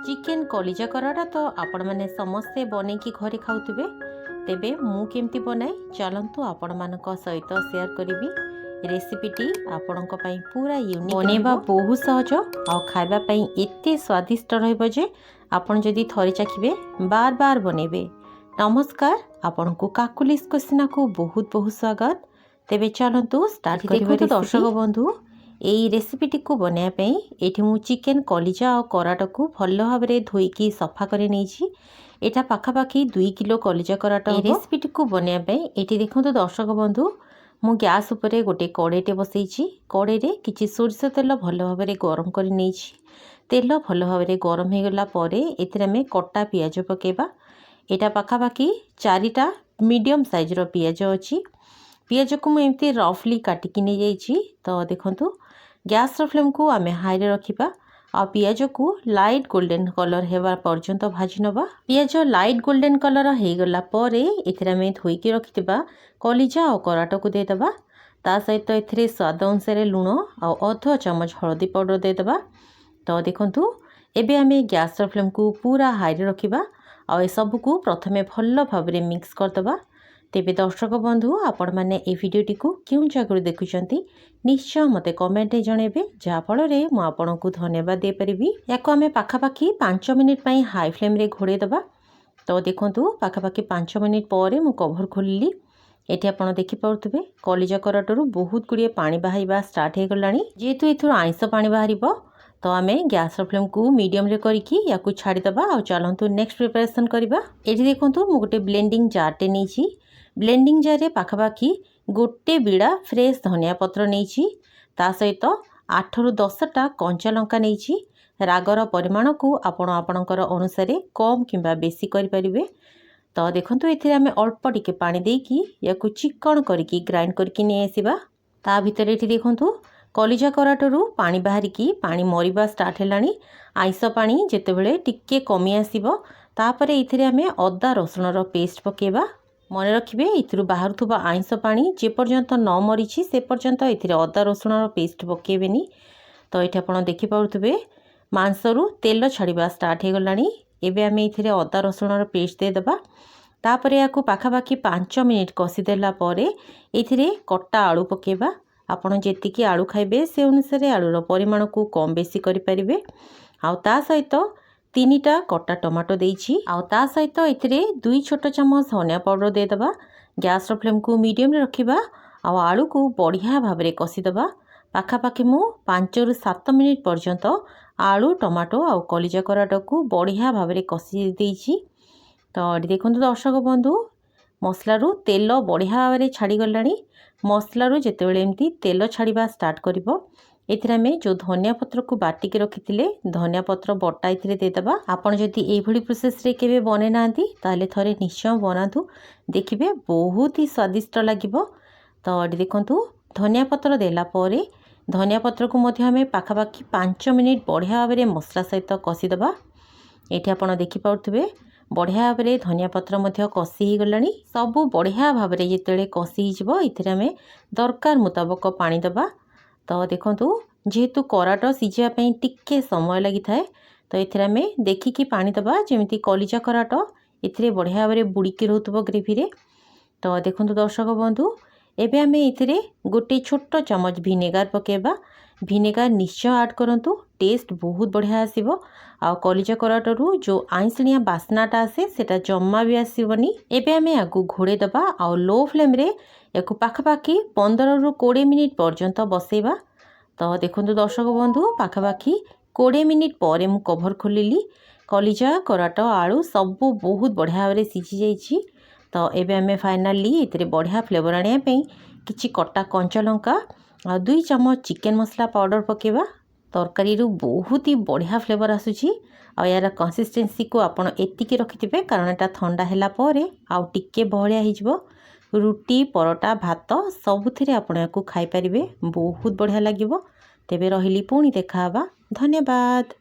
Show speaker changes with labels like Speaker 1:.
Speaker 1: Chicken कलिजा karate तो आपण मैंने समस्ते बन की घरे खाऊे तेबे मु केमती बनाए चलतु आपण मान सहित सेयार करी रेसिपीटी आपण पूरा यूनिक बनवा बहुत सहज आ खावाई एत स्वादिष्ट रही आपण जदि थरे चाखिबे बार बार बनइबे। नमस्कार, आपण को काकुलिस कोसिना को बहुत बहुत स्वागत। तेबे चलतु स्टार्ट करिबे। दर्शक बंधु एई रेसिपीटी को बनायापी एठी मु चिकेन कलिजा और कराटा को भल भाव में धोईकी सफा कर नहीं। एटा पाखापाखि 2 किलो कलिजा कराटा। रेसिपीटी को बनायापी एठी देखो दर्शक बंधु मु गैस उपरे गोटे कड़ेटे बसई। कड़े किछि सोरिष तेल भल भाव में गरम कर नहीं। तेल भल भाव में गरम हो गला परे एथिरे आमे कटा पियाज पकेबा। एटा पाखापाखि 4टा मीडियम साइज रो पियाज अछि। पियाज को मुझे एमती रफली काटिकी नहीं जाइए। तो देखो गैस फ्लेम को आमे हाई रे रखिबा आ पियाज को लाइट गोल्डन कलर हेबा पर्यंत भाजी नबा। पियाज लाइट गोल्डन कलर हो गला परे एथिरे आमे धोईकी रखिथिबा कलिजा और कराटा को दे दबा। ता सहित एथिरे स्वाद अनुसार लुण आ अध चमच हळदी पाउडर दे दबा। तो देखंतु एबे आमे गैस फ्लेम को पूरा हाई रे रखिबा आ ए सब को प्रथमे भल भाव में मिक्स कर दबा। तेबे दर्शक बंधु आपण मैंने ये भिडियोटी को क्यों जगह देखुंट निश्चय मत कमेंट जनइबे जहाँफल मु आपन को धन्यवाद दे पारिबी। याको आमे पाखापाखि 5 मिनिट पई हाई फ्लेम रे घोड़े दबा। तो देखंतु पाखापाखि 5 मिनिट पर मु कभर खोलिली। एठी आपण देखि पाउथबे कलिजा कराटरू बहुत गुड़िए पानी बाहारिबा स्टार्ट हो गलानी। जेहेतु एथुर आइंस पानी बाहरिबो तो आमे गैस फ्लेम को मीडियम रे करिकी याकू छाड़ी दबा। आ चलंतु नेक्स्ट प्रिपरेशन करबा। एठी देखंतु मु गोटे ब्लेंडिंग जार टे नीची। ब्लेंडिंग जार रे पाखापाखि गोटे बिड़ा फ्रेश धनिया पत्र नहीं। ता सहित 8 ରୁ 10टा कंचा लंका नहीं। रागर परिमाण को आपण आपणकर अनुसार कम किंबा बेसी करि परिबे। तो देखंतु एथिरे आमे अल्प टिके पानी देकी याकू चिकन करके ग्राइंड करके नै आसीबा। ता भितर एठी देखंतु कलिजा कराटरू पानी बाहरिकी पानी मरिबा स्टार्ट हेलानी। आइस पानी जेतेबेले टिके कमी आसीबो तापरे एथिरे आमे अदा रसुण रो पेस्ट पकेबा। मन रखिए इथुरु बाहर आइंस पानी जे पर्यंत न मरी से पर्यंत एथिरे अदा रसुण पेस्ट पकेबेनी। तो ये आप देखिपे मांसरू तेल छाड़ा स्टार्ट हो गलानी। एबे आमे एथिरे अदा रसुण पेस्ट दे दबा। तापरे याकू पाखापाखि 5 मिनिट कषिदेला परे एथिरे कटा आलू पकेबा। आपण जेतिकी आलू खाइबे से अनुसार आलूर परिमाण को कम बेसी करि परिबे। आ ता सहित 3टा कटा टमाटो देइछि। आ ता सहित एथिरे 2 छोट चम्मच धनिया पाउडर दे दबा। गैस फ्लेम को मीडियम रे रखिबा आ आलू को बढ़िया भाव में कषि दबा। पाखापाखि मु 5 ରୁ 7 मिनिट पर्यंत आलू टमाटो आ कलिजा कराटा को बढ़िया भाव में कषि देइछि। तो देखंतु दर्शक बंधु मसलारू तेल बढ़िया भाव में छाड़ी गलानी। मसलारू जेतेबेले एमती तेल छाड़िबा स्टार्ट करिवो एथिरे आमे जो धनिया पत्र को बाटिके रखिथिले धनिया पत्र बटा एथिरे दे दबा। आपण जदि एई भली प्रोसेस रे केबे बने नांती ताले थरे निश्चय बनातु, देखिबे बहुत ही स्वादिष्ट लागिबो। तो देखंतु धनिया पत्र देला परे धनिया पत्र को मध्य आमे पाखापाखि 5 मिनिट बढ़िया भाव में मसला सहित कषि दबा। एठी आपण देखि पाउथबे बढ़िया भाव में धनिया पत्र मध्य कषि हो गलानी। सबु बढ़िया भाव में जेतेले कषि हिजबो एथिरे आमे दरकार मुताबक पानी दबा। तो देखंतु जेहेतु कराटा सिझापी टिके समय लगी थाए तो एथिरे आमे देखिकी पानी दबा जेमिति कलिजा कराटा एथिरे बढ़िया भाव में बुड़ीकी रहउतबो ग्रेवी रे। तो देखंतु दर्शक बंधु एबे आमे एथिरे गोटे छोट चम्मच विनेगार पकेबा। विनेगार निश्चय ऐड करंतु, टेस्ट बहुत बढ़िया आसीबो। आ कलिजा कराटारू जो आइंसलिया बास्नाटा आसे सेटा जम्मा भी आसीबनी। एबे आमे आगु घोड़े दबा आ लो फ्लेम रे याकू पाखापाखि 15 ରୁ 20 मिनिट पर्यंत बसेबा। तो देखंतु दर्शक बंधु पाखापाखि 20 मिनिट पर मु कभर खोलिली। कलिजा कराटा आलू सबू बहुत बढ़िया भाव में सिझी जाइछि। तो एबे आमे फाइनाली एथिरे बढ़िया फ्लेवर आनिया पई किछि कटा कंचा लंका आ 2 चम्मच चिकेन मसला पाउडर पकेबा। तरकारी रु बहुत ही बढ़िया फ्लेवर आसुछि। आ यार कंसिस्टेंसी को आपण एतिकी रखिथिबे कारण एटा ठंडा हैला परे आ टिके बहलिया हिजबो। रुटी परोटा भात सबुथिरे आपण याकू खाई परिबे, बहुत बढ़िया लागिबो। तेबे रहिली पुणी देखाबा। धन्यवाद।